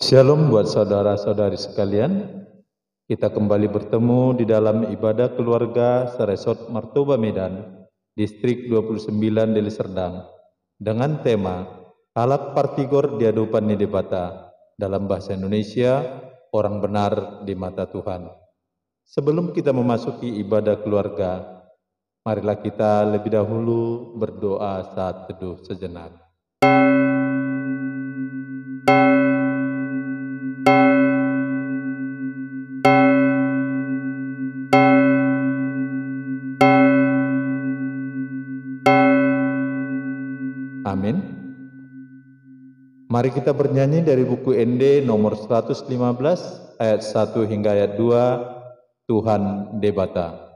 Shalom buat saudara-saudari sekalian. Kita kembali bertemu di dalam ibadah keluarga Seresot Martoba Medan, Distrik 29 Deli Serdang, dengan tema Alat Partigor Diadupan Nidebata, dalam bahasa Indonesia, orang benar di mata Tuhan. Sebelum kita memasuki ibadah keluarga, marilah kita lebih dahulu berdoa saat teduh sejenak. Amin. Mari kita bernyanyi dari buku ND nomor 115 ayat 1 hingga ayat 2, Tuhan Debata.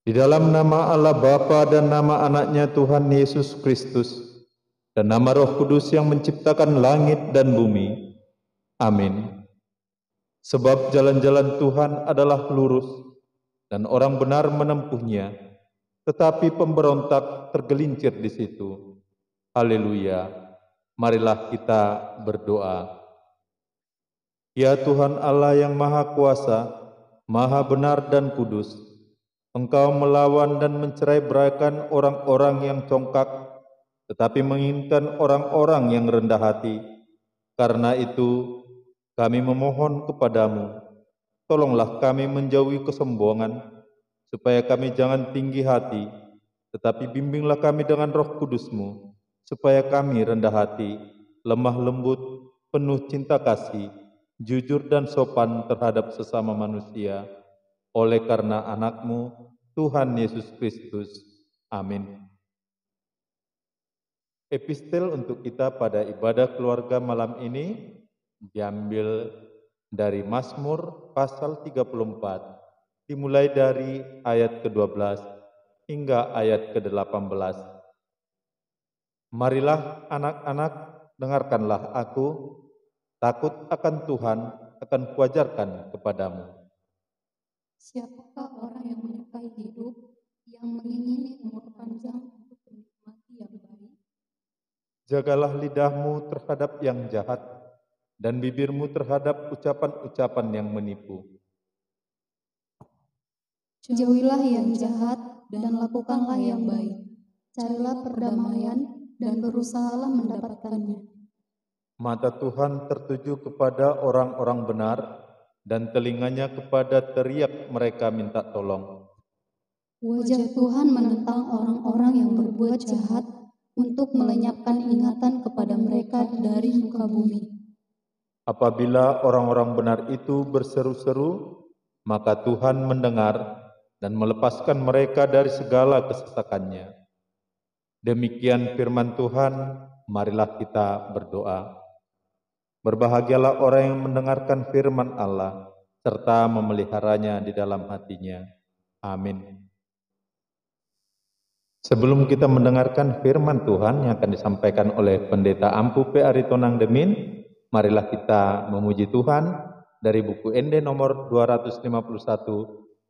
Di dalam nama Allah Bapa dan nama anaknya Tuhan Yesus Kristus dan nama Roh Kudus yang menciptakan langit dan bumi. Amin. Sebab jalan-jalan Tuhan adalah lurus dan orang benar menempuhnya, tetapi pemberontak tergelincir di situ. Haleluya. Marilah kita berdoa. Ya Tuhan Allah yang Maha Kuasa, Maha Benar dan Kudus, Engkau melawan dan mencerai-beraikan orang-orang yang congkak, tetapi menginginkan orang-orang yang rendah hati. Karena itu, kami memohon kepadamu, tolonglah kami menjauhi kesombongan, supaya kami jangan tinggi hati, tetapi bimbinglah kami dengan Roh Kudus-Mu, supaya kami rendah hati, lemah lembut, penuh cinta kasih, jujur dan sopan terhadap sesama manusia, oleh karena anak-Mu, Tuhan Yesus Kristus. Amin. Epistel untuk kita pada ibadah keluarga malam ini diambil dari Mazmur pasal 34, dimulai dari ayat ke-12 hingga ayat ke-18. Marilah anak-anak, dengarkanlah aku, takut akan Tuhan akan kuajarkan kepadamu. Siapakah orang yang menyukai hidup, yang mengingini umur panjang untuk menikmati yang baik? Jagalah lidahmu terhadap yang jahat, dan bibirmu terhadap ucapan-ucapan yang menipu. Jauhilah yang jahat, dan lakukanlah yang baik. Carilah perdamaian, dan berusahalah mendapatkannya. Mata Tuhan tertuju kepada orang-orang benar, dan telinganya kepada teriak mereka minta tolong. Wajah Tuhan menentang orang-orang yang berbuat jahat untuk melenyapkan ingatan kepada mereka dari muka bumi. Apabila orang-orang benar itu berseru-seru, maka Tuhan mendengar dan melepaskan mereka dari segala kesesakannya. Demikian firman Tuhan, marilah kita berdoa. Berbahagialah orang yang mendengarkan firman Allah, serta memeliharanya di dalam hatinya. Amin. Sebelum kita mendengarkan firman Tuhan yang akan disampaikan oleh Pendeta Ampu P. Aritonang Demin, marilah kita memuji Tuhan dari buku ND nomor 251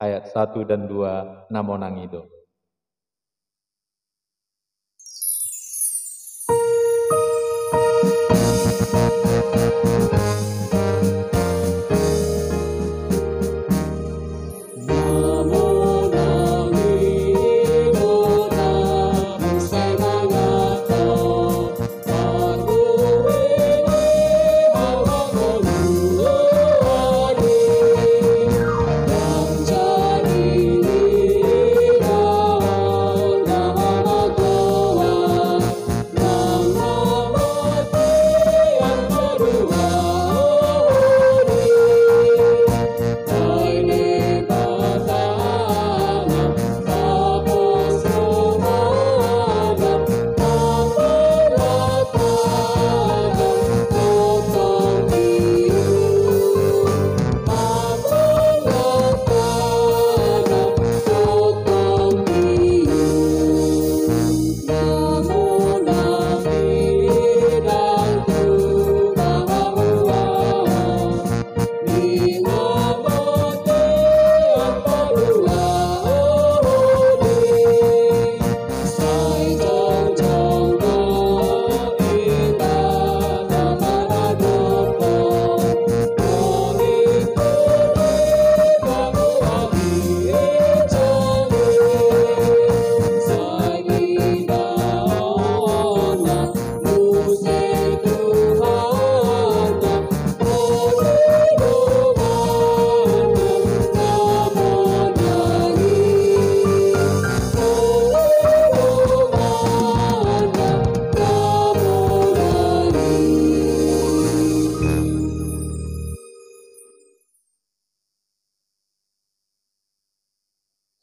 ayat 1 dan 2, Namo Nangido. Namo Nangido, Namo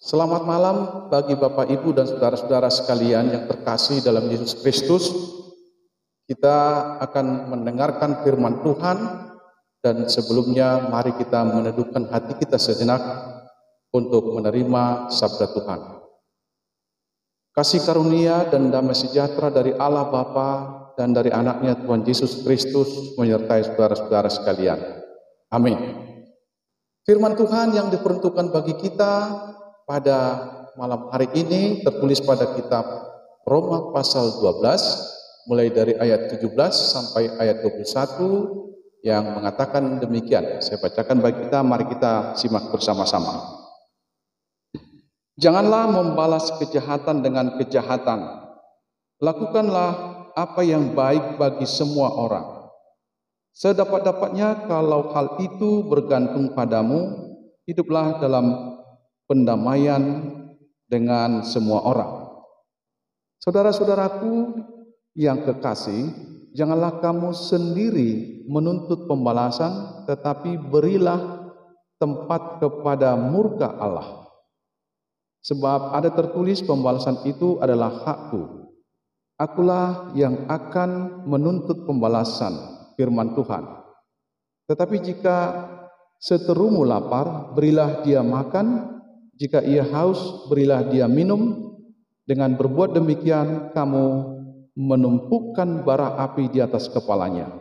Selamat malam bagi Bapak, Ibu, dan saudara-saudara sekalian yang terkasih dalam Yesus Kristus. Kita akan mendengarkan firman Tuhan, dan sebelumnya mari kita meneduhkan hati kita sejenak untuk menerima sabda Tuhan. Kasih karunia dan damai sejahtera dari Allah Bapa dan dari anaknya Tuhan Yesus Kristus menyertai saudara-saudara sekalian. Amin. Firman Tuhan yang diperuntukkan bagi kita pada malam hari ini tertulis pada kitab Roma pasal 12 mulai dari ayat 17 sampai ayat 21 yang mengatakan demikian. Saya bacakan bagi kita, mari kita simak bersama-sama. Janganlah membalas kejahatan dengan kejahatan. Lakukanlah apa yang baik bagi semua orang. Sedapat-dapatnya kalau hal itu bergantung padamu, hiduplah dalam pendamaian dengan semua orang. Saudara-saudaraku yang kekasih, janganlah kamu sendiri menuntut pembalasan, tetapi berilah tempat kepada murka Allah. Sebab ada tertulis, pembalasan itu adalah hakku. Akulah yang akan menuntut pembalasan, firman Tuhan. Tetapi jika seterumu lapar, berilah dia makan. Jika ia haus, berilah dia minum. Dengan berbuat demikian, kamu menumpukkan bara api di atas kepalanya.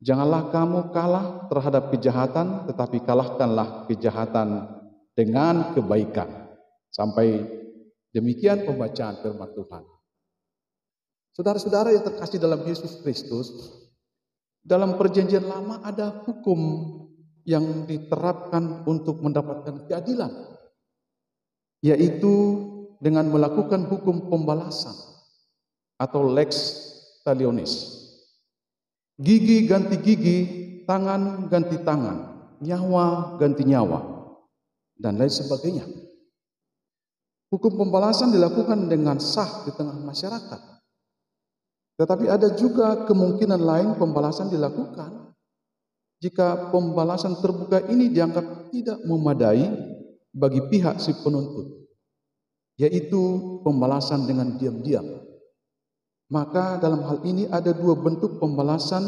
Janganlah kamu kalah terhadap kejahatan, tetapi kalahkanlah kejahatan dengan kebaikan. Sampai demikian pembacaan firman Tuhan. Saudara-saudara yang terkasih dalam Yesus Kristus, dalam perjanjian lama ada hukum yang diterapkan untuk mendapatkan keadilan, yaitu dengan melakukan hukum pembalasan atau lex talionis. Gigi ganti gigi, tangan ganti tangan, nyawa ganti nyawa, dan lain sebagainya. Hukum pembalasan dilakukan dengan sah di tengah masyarakat. Tetapi ada juga kemungkinan lain pembalasan dilakukan jika pembalasan terbuka ini dianggap tidak memadai bagi pihak si penuntut, yaitu pembalasan dengan diam-diam. Maka dalam hal ini ada dua bentuk pembalasan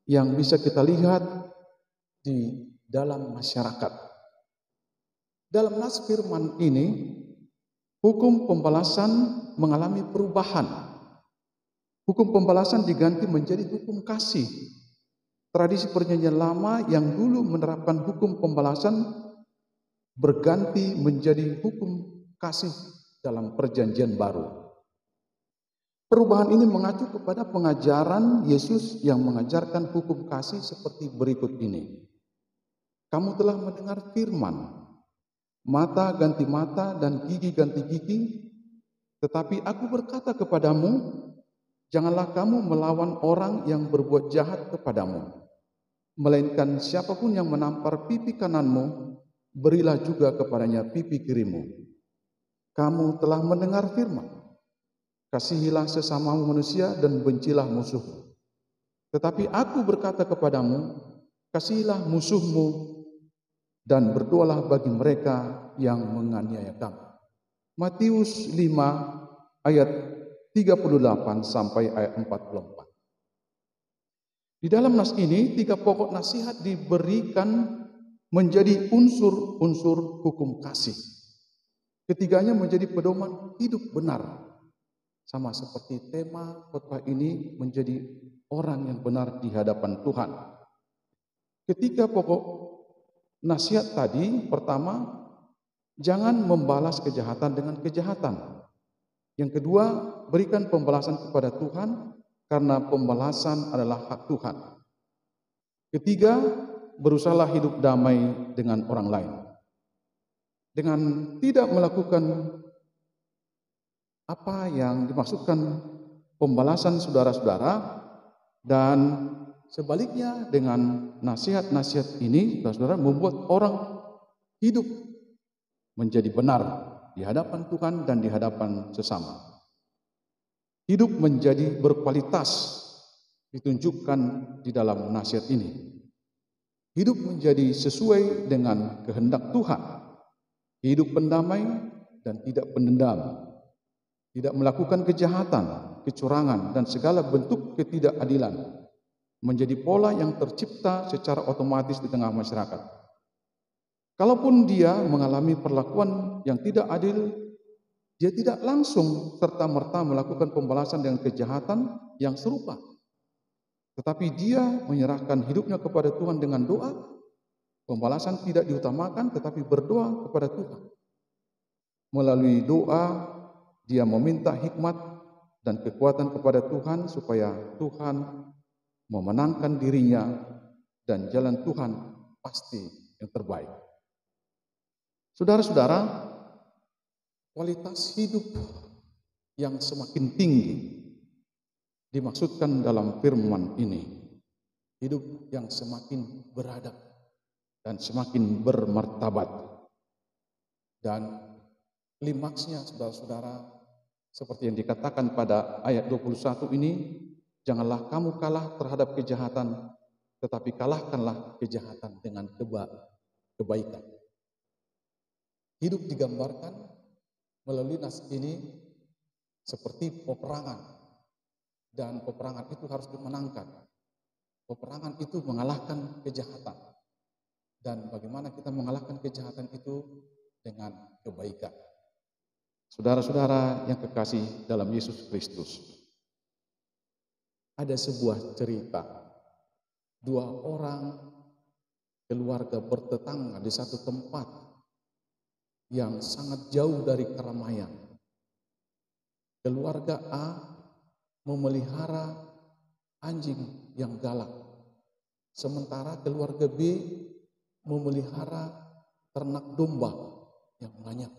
yang bisa kita lihat di dalam masyarakat. Dalam nas firman ini, hukum pembalasan mengalami perubahan. Hukum pembalasan diganti menjadi hukum kasih. Tradisi perjanjian lama yang dulu menerapkan hukum pembalasan berganti menjadi hukum kasih dalam perjanjian baru. Perubahan ini mengacu kepada pengajaran Yesus yang mengajarkan hukum kasih seperti berikut ini. Kamu telah mendengar firman, mata ganti mata dan gigi ganti gigi, tetapi aku berkata kepadamu, janganlah kamu melawan orang yang berbuat jahat kepadamu, melainkan siapapun yang menampar pipi kananmu, berilah juga kepadanya pipi kirimu. Kamu telah mendengar firman, kasihilah sesamamu manusia dan bencilah musuhmu. Tetapi aku berkata kepadamu, kasihilah musuhmu dan berdoalah bagi mereka yang menganiaya kamu. Matius 5 ayat 38 sampai ayat 44. Di dalam nas ini, tiga pokok nasihat diberikan menjadi unsur-unsur hukum kasih. Ketiganya menjadi pedoman hidup benar. Sama seperti tema khotbah ini menjadi orang yang benar di hadapan Tuhan. Ketiga pokok nasihat tadi, pertama, jangan membalas kejahatan dengan kejahatan. Yang kedua, berikan pembalasan kepada Tuhan karena pembalasan adalah hak Tuhan. Ketiga, berusahalah hidup damai dengan orang lain. Dengan tidak melakukan apa yang dimaksudkan pembalasan saudara-saudara, dan sebaliknya dengan nasihat-nasihat ini, saudara-saudara, membuat orang hidup menjadi benar di hadapan Tuhan dan di hadapan sesama. Hidup menjadi berkualitas ditunjukkan di dalam nasihat ini. Hidup menjadi sesuai dengan kehendak Tuhan. hidup pendamai dan tidak pendendam, tidak melakukan kejahatan, kecurangan, dan segala bentuk ketidakadilan, menjadi pola yang tercipta secara otomatis di tengah masyarakat. Kalaupun dia mengalami perlakuan yang tidak adil, dia tidak langsung serta-merta melakukan pembalasan dengan kejahatan yang serupa. Tetapi dia menyerahkan hidupnya kepada Tuhan dengan doa. Pembalasan tidak diutamakan, tetapi berdoa kepada Tuhan. Melalui doa, dia meminta hikmat dan kekuatan kepada Tuhan supaya Tuhan memenangkan dirinya, dan jalan Tuhan pasti yang terbaik. Saudara-saudara, kualitas hidup yang semakin tinggi dimaksudkan dalam firman ini. Hidup yang semakin beradab dan semakin bermartabat. Dan klimaksnya, saudara-saudara, seperti yang dikatakan pada ayat 21 ini, janganlah kamu kalah terhadap kejahatan, tetapi kalahkanlah kejahatan dengan kebaikan. Hidup digambarkan melalui nas ini seperti peperangan, dan peperangan itu harus dimenangkan. Peperangan itu mengalahkan kejahatan, dan bagaimana kita mengalahkan kejahatan itu dengan kebaikan. Saudara-saudara yang kekasih dalam Yesus Kristus, ada sebuah cerita, dua orang keluarga bertetangga di satu tempat yang sangat jauh dari keramaian. Keluarga A memelihara anjing yang galak, sementara keluarga B memelihara ternak domba yang banyak.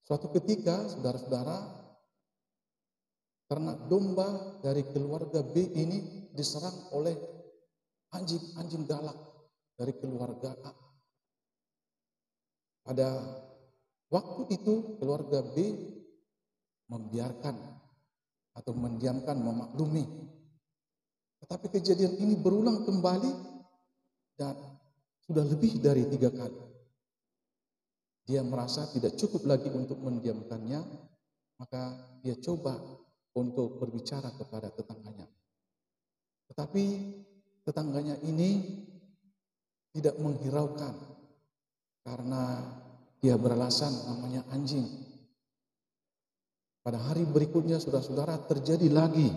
Suatu ketika, saudara-saudara, ternak domba dari keluarga B ini diserang oleh anjing-anjing galak dari keluarga A. Pada waktu itu keluarga B membiarkan atau mendiamkan, memaklumi. Tetapi kejadian ini berulang kembali dan sudah lebih dari 3 kali. Dia merasa tidak cukup lagi untuk mendiamkannya, maka dia coba untuk berbicara kepada tetangganya. Tetapi tetangganya ini tidak menghiraukan karena dia beralasan namanya anjing. Pada hari berikutnya, saudara-saudara, terjadi lagi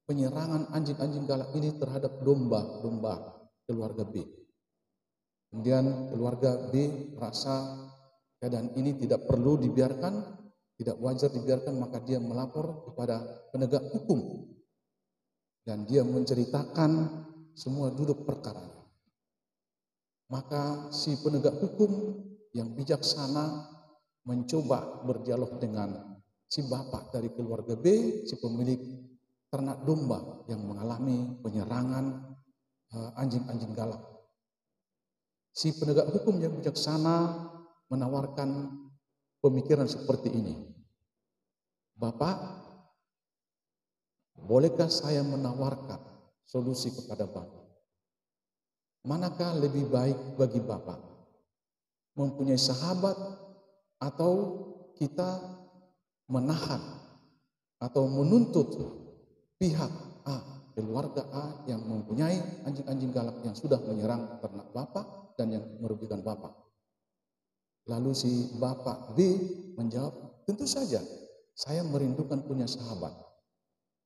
penyerangan anjing-anjing galak ini terhadap domba-domba keluarga B. Kemudian keluarga B merasa keadaan ini tidak perlu dibiarkan, tidak wajar dibiarkan, maka dia melapor kepada penegak hukum. Dan dia menceritakan semua duduk perkaranya. Maka si penegak hukum yang bijaksana mencoba berdialog dengan si bapak dari keluarga B, si pemilik ternak domba yang mengalami penyerangan anjing-anjing galak. Si penegak hukum yang bijaksana menawarkan pemikiran seperti ini. Bapak, bolehkah saya menawarkan solusi kepada Bapak? Manakah lebih baik bagi Bapak? Mempunyai sahabat atau kita menahan atau menuntut pihak A, keluarga A yang mempunyai anjing-anjing galak yang sudah menyerang ternak Bapak dan yang merugikan Bapak? Lalu si Bapak B menjawab, tentu saja saya merindukan punya sahabat.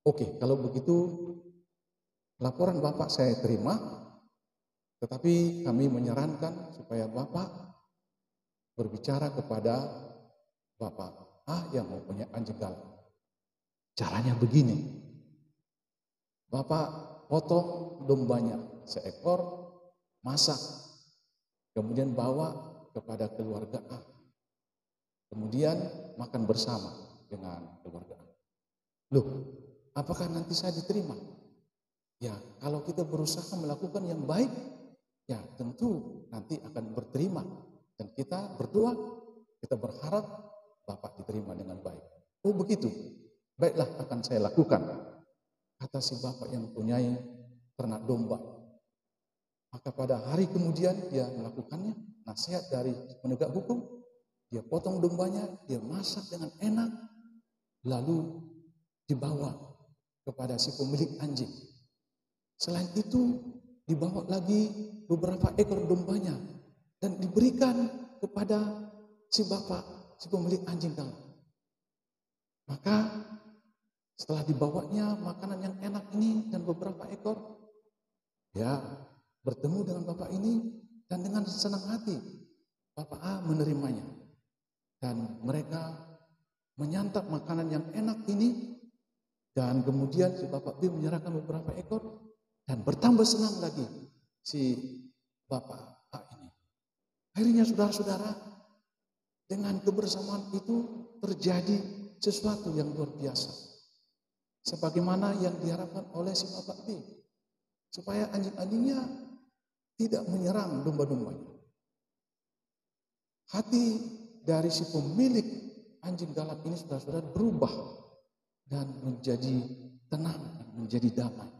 Oke, kalau begitu laporan Bapak saya terima, tetapi kami menyarankan supaya Bapak berbicara kepada Bapak A yang mempunyai anjing galak. Caranya begini, Bapak potong dombanya seekor, masak, kemudian bawa kepada keluarga A. Kemudian makan bersama dengan keluarga A. Loh, apakah nanti saya diterima? Ya, kalau kita berusaha melakukan yang baik, ya tentu nanti akan berterima. Dan kita berdoa, kita berharap Bapak diterima dengan baik. Oh begitu, baiklah akan saya lakukan, kata si bapak yang mempunyai ternak domba. Maka pada hari kemudian dia melakukannya, nasihat dari penegak hukum, dia potong dombanya, dia masak dengan enak, lalu dibawa kepada si pemilik anjing. Selain itu, dibawa lagi beberapa ekor dombanya dan diberikan kepada si bapak, si pemilik anjing galak. Maka setelah dibawanya makanan yang enak ini dan beberapa ekor, ya bertemu dengan bapak ini dan dengan senang hati bapak A menerimanya. Dan mereka menyantap makanan yang enak ini dan kemudian si bapak B menyerahkan beberapa ekor dan bertambah senang lagi si bapak A ini. Akhirnya saudara-saudara, dengan kebersamaan itu terjadi sesuatu yang luar biasa. Sebagaimana yang diharapkan oleh si bapak B. Supaya anjing-anjingnya tidak menyerang domba-dombanya. Hati dari si pemilik anjing galak ini saudara-saudara berubah dan menjadi tenang, menjadi damai.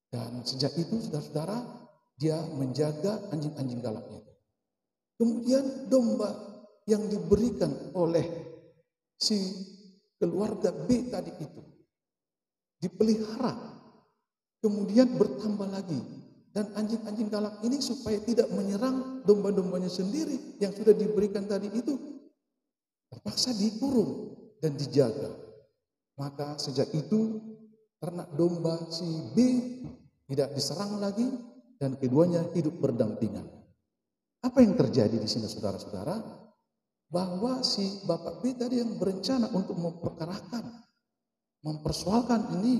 Dan sejak itu saudara-saudara dia menjaga anjing-anjing galaknya. Kemudian domba yang diberikan oleh si keluarga B tadi itu dipelihara, kemudian bertambah lagi. Dan anjing-anjing galak ini supaya tidak menyerang domba-dombanya sendiri yang sudah diberikan tadi itu, terpaksa dikurung dan dijaga. Maka sejak itu ternak domba si B tidak diserang lagi dan keduanya hidup berdampingan. Apa yang terjadi di sini saudara-saudara? Bahwa si bapak B tadi yang berencana untuk memperkarakan, mempersoalkan ini,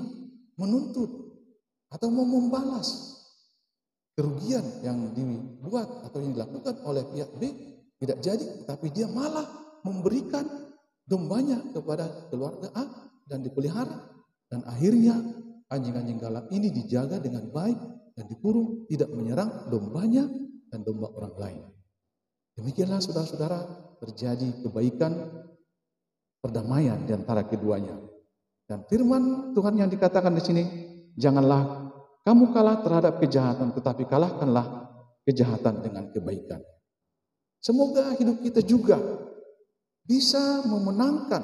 menuntut atau mau membalas kerugian yang dibuat atau yang dilakukan oleh pihak B tidak jadi, tapi dia malah memberikan dombanya kepada keluarga A dan dipelihara, dan akhirnya anjing-anjing galak ini dijaga dengan baik dan dikurung, tidak menyerang dombanya dan domba orang lain. Demikianlah saudara-saudara terjadi kebaikan, perdamaian di antara keduanya. Dan firman Tuhan yang dikatakan di sini, janganlah kamu kalah terhadap kejahatan, tetapi kalahkanlah kejahatan dengan kebaikan. Semoga hidup kita juga bisa memenangkan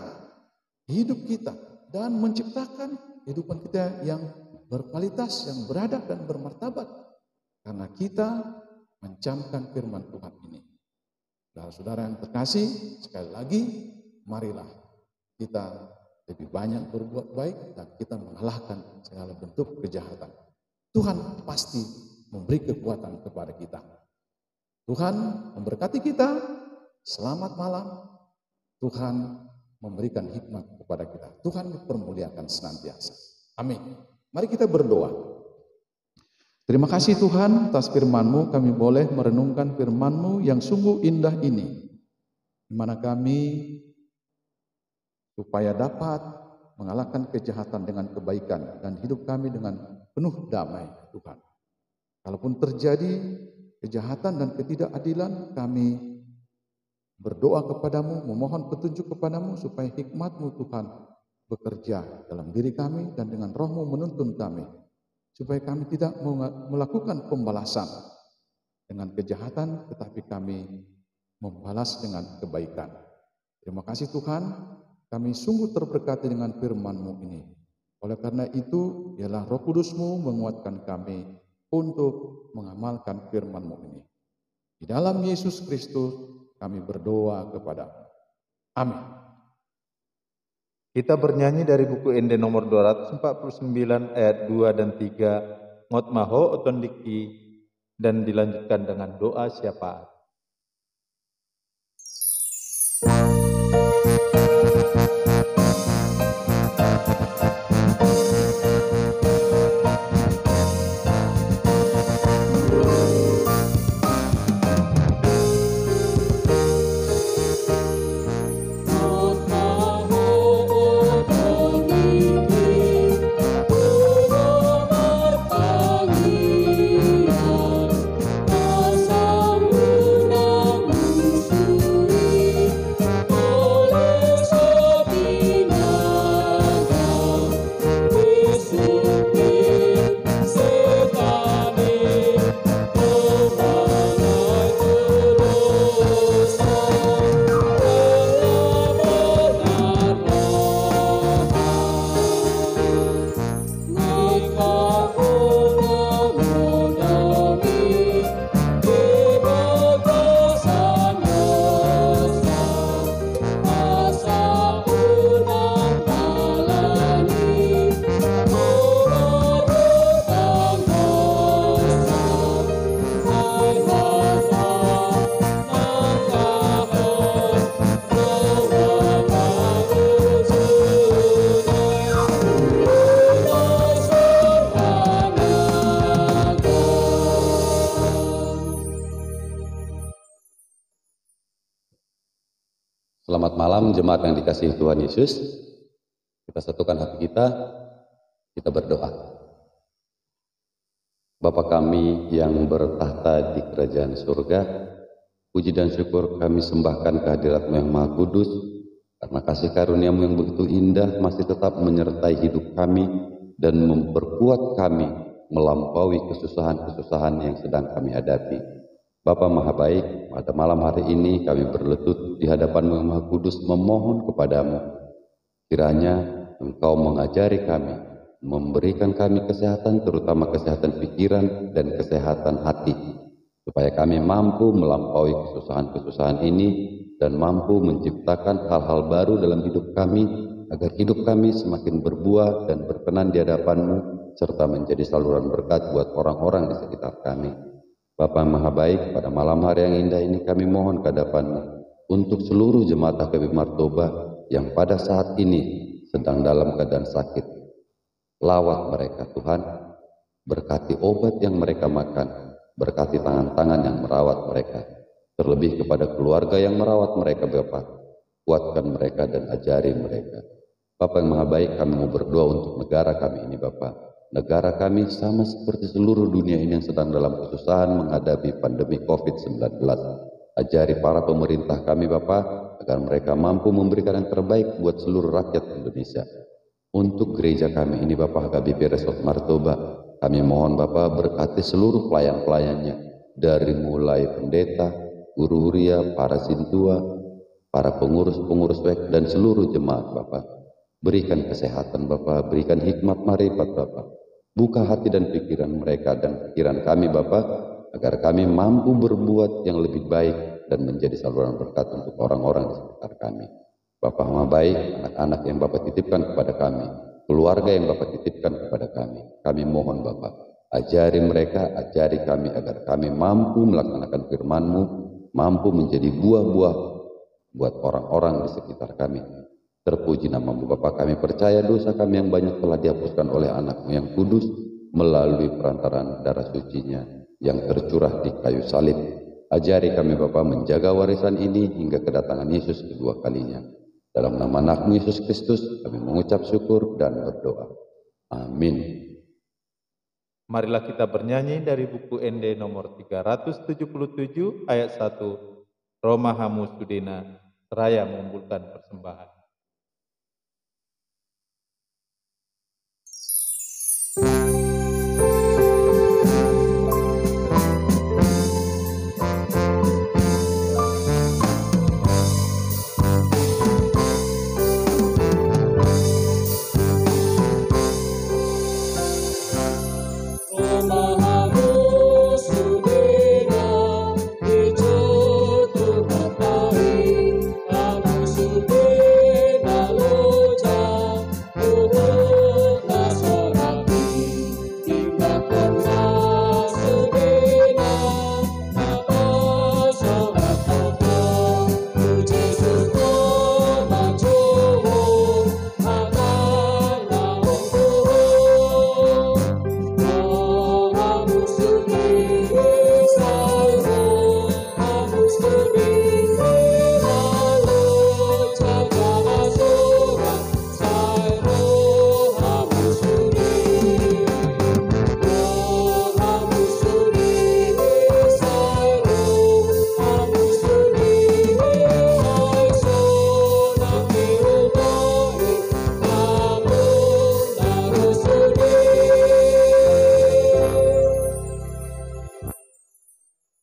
hidup kita dan menciptakan kehidupan kita yang berkualitas, yang beradab dan bermartabat. Karena kita mencamkan firman Tuhan ini. Saudara-saudara yang terkasih, sekali lagi, marilah kita lebih banyak berbuat baik dan kita mengalahkan segala bentuk kejahatan. Tuhan pasti memberi kekuatan kepada kita. Tuhan memberkati kita. Selamat malam. Tuhan memberikan hikmat kepada kita. Tuhan dipermuliakan senantiasa. Amin. Mari kita berdoa. Terima kasih Tuhan atas firman-Mu. Kami boleh merenungkan firman-Mu yang sungguh indah ini, di mana kami supaya dapat mengalahkan kejahatan dengan kebaikan dan hidup kami dengan penuh damai Tuhan. Kalaupun terjadi kejahatan dan ketidakadilan, kami berdoa kepadamu, memohon petunjuk kepadamu supaya hikmat-Mu Tuhan bekerja dalam diri kami dan dengan Roh-Mu menuntun kami. Supaya kami tidak melakukan pembalasan dengan kejahatan, tetapi kami membalas dengan kebaikan. Terima kasih Tuhan, kami sungguh terberkati dengan firman-Mu ini. Oleh karena itu, biarlah Roh Kudus-Mu menguatkan kami untuk mengamalkan firman-Mu ini. Di dalam Yesus Kristus kami berdoa kepada-Mu. Amin. Kita bernyanyi dari buku Ende nomor 249 ayat 2 dan 3, Ngot maho otondiki, dan dilanjutkan dengan doa syafaat. Asamu Selamat malam jemaat yang dikasihi Tuhan Yesus. Kita satukan hati kita berdoa. Bapa kami yang bertahta di kerajaan surga, puji dan syukur kami sembahkan kehadirat-Mu yang Maha Kudus, karena kasih karunia-Mu yang begitu indah masih tetap menyertai hidup kami dan memperkuat kami melampaui kesusahan-kesusahan yang sedang kami hadapi. Bapa Maha Baik, pada malam hari ini kami berlutut di hadapan-Mu yang Maha Kudus memohon kepadamu. Kiranya Engkau mengajari kami, memberikan kami kesehatan, terutama kesehatan pikiran dan kesehatan hati, supaya kami mampu melampaui kesusahan-kesusahan ini dan mampu menciptakan hal-hal baru dalam hidup kami, agar hidup kami semakin berbuah dan berkenan di hadapan-Mu, serta menjadi saluran berkat buat orang-orang di sekitar kami. Bapa Maha Baik, pada malam hari yang indah ini kami mohon kehadapan-Mu untuk seluruh jemaat HKBP Martoba yang pada saat ini sedang dalam keadaan sakit. Lawat mereka Tuhan, berkati obat yang mereka makan, berkati tangan-tangan yang merawat mereka, terlebih kepada keluarga yang merawat mereka Bapa, kuatkan mereka dan ajari mereka. Bapa yang Maha Baik, kami mau berdoa untuk negara kami ini Bapa. Negara kami sama seperti seluruh dunia ini yang sedang dalam kesusahan menghadapi pandemi COVID-19. Ajari para pemerintah kami Bapa, agar mereka mampu memberikan yang terbaik buat seluruh rakyat Indonesia. Untuk gereja kami ini Bapa HKBP Resort Martoba, kami mohon Bapa berkati seluruh pelayan-pelayannya, dari mulai pendeta, guru huria, para sintua, para pengurus-pengurus WEK dan seluruh jemaat Bapa. Berikan kesehatan Bapa, berikan hikmat marifat Bapa. Buka hati dan pikiran mereka dan pikiran kami Bapa, agar kami mampu berbuat yang lebih baik dan menjadi saluran berkat untuk orang-orang di sekitar kami. Bapa Maha Baik, anak-anak yang Bapa titipkan kepada kami, keluarga yang Bapa titipkan kepada kami mohon Bapa, ajari mereka, ajari kami agar kami mampu melaksanakan firman-Mu, mampu menjadi buah-buah buat orang-orang di sekitar kami. Terpuji nama-Mu Bapa, kami percaya dosa kami yang banyak telah dihapuskan oleh anak-Mu yang kudus melalui perantaraan darah suci-Nya yang tercurah di kayu salib. Ajari kami Bapa menjaga warisan ini hingga kedatangan Yesus kedua kalinya. Dalam nama anak-Mu Yesus Kristus kami mengucap syukur dan berdoa. Amin. Marilah kita bernyanyi dari buku ND nomor 377 ayat 1. Roma Hamus Sudena, seraya mengumpulkan persembahan.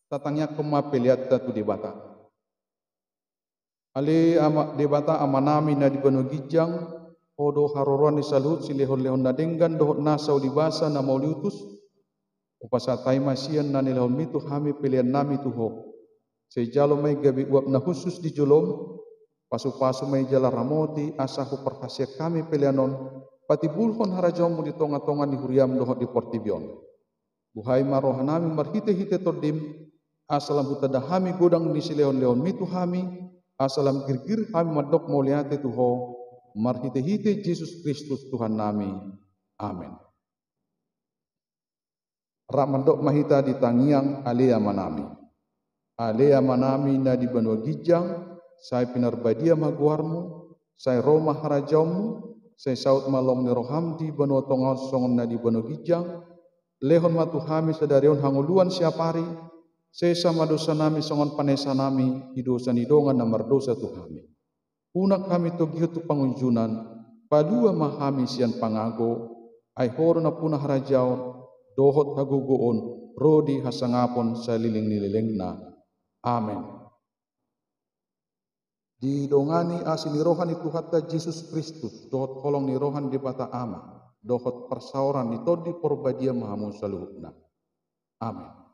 Tatangnya kemapeliat tu debata. Ali debata amanami na di banu gijang, odo haroron di salut silehon-lehon na denggan dohot nasau di basa na mauliutus, upasatai masian na nilehon mitu hami pilihan nami tuho. Sejalo may gabi uap na khusus di julom, pasu-pasu may jala ramoti asahu perhasia kami pilihanon, pati bulhon harajamu di tonga-tonga di huriam dohot di portibion. Buhay marohanami marhite-hite tordim, asalam hutada hami godang ni silehon-lehon mitu hami, asalam girgir hami madok moliate tuho, marhite-hite Yesus Kristus Tuhan nami. Amin. Rak mandok mahita di tangiang alea manami. Alea manami na di banua gijang, sai pinarbadia maguarmu, sai Roma harajaumu, sai saut malom ni rohamdi bano tongos songon nadi bano gijang, lehon matu hami sadarion hanguluan siapari, sesa madosa nami songon panesa nami, idosa nidongan namar dosa tuhami. Punak kami togiyo tu pangunjunan, padua mahami sian pangago, ay horo na punah harajau, dohot hagugoon, rodi hasangapon sa liling-nilileng na. Amen. Didongani asin ni rohan itu hatta Yesus Kristus, dohot kolong ni rohan di bata ama, dohot persauran itu di porbadia mahamun saluhukna. Amin.